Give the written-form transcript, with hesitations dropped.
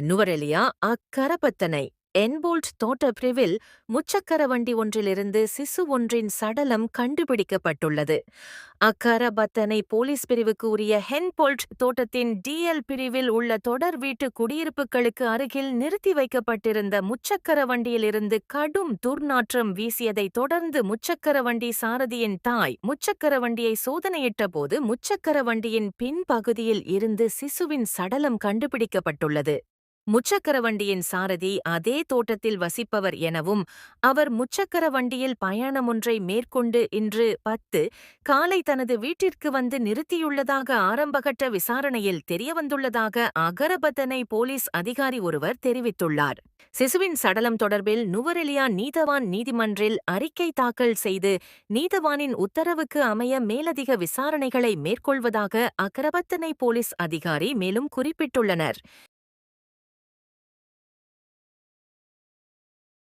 நுவரெலியா அக்கரபத்தனை என்போல்ட் தோட்ட பிரிவில் முச்சக்கர வண்டி ஒன்றிலிருந்து சிசு ஒன்றின் சடலம் கண்டுபிடிக்கப்பட்டுள்ளது. அக்கரபத்தனை போலீஸ் பிரிவுக்கு உரிய ஹென்போல்ட் தோட்டத்தின் டிஎல் பிரிவில் உள்ள தொடர் வீட்டு குடியிருப்புகளுக்கு அருகில் நிறுத்தி வைக்கப்பட்டிருந்த முச்சக்கர வண்டியிலிருந்து கடும் துர்நாற்றம் வீசியதை தொடர்ந்து முச்சக்கர வண்டி சாரதியின் தாய் முச்சக்கர வண்டியை சோதனையிட்ட போது முச்சக்கர வண்டியின் பின்பகுதியில் இருந்து சிசுவின் சடலம் கண்டுபிடிக்கப்பட்டுள்ளது. முச்சக்கர வண்டியின் சாரதி அதே தோட்டத்தில் வசிப்பவர் எனவும் அவர் முச்சக்கர வண்டியில் பயணமொன்றை மேற்கொண்டு இன்று 10 காலை தனது வீட்டிற்கு வந்து நிறுத்தியுள்ளதாக ஆரம்பகட்ட விசாரணையில் தெரியவந்துள்ளதாக அகரபத்தனை போலீஸ் அதிகாரி ஒருவர் தெரிவித்துள்ளார். சிசுவின் சடலம் தொடர்பில் நுவரெலியா நீதவான் நீதிமன்றில் அறிக்கை தாக்கல் செய்து நீதவானின் உத்தரவுக்கு அமைய மேலதிக விசாரணைகளை மேற்கொள்வதாக அகரபத்தனை போலீஸ் அதிகாரி மேலும் குறிப்பிட்டுள்ளனர்.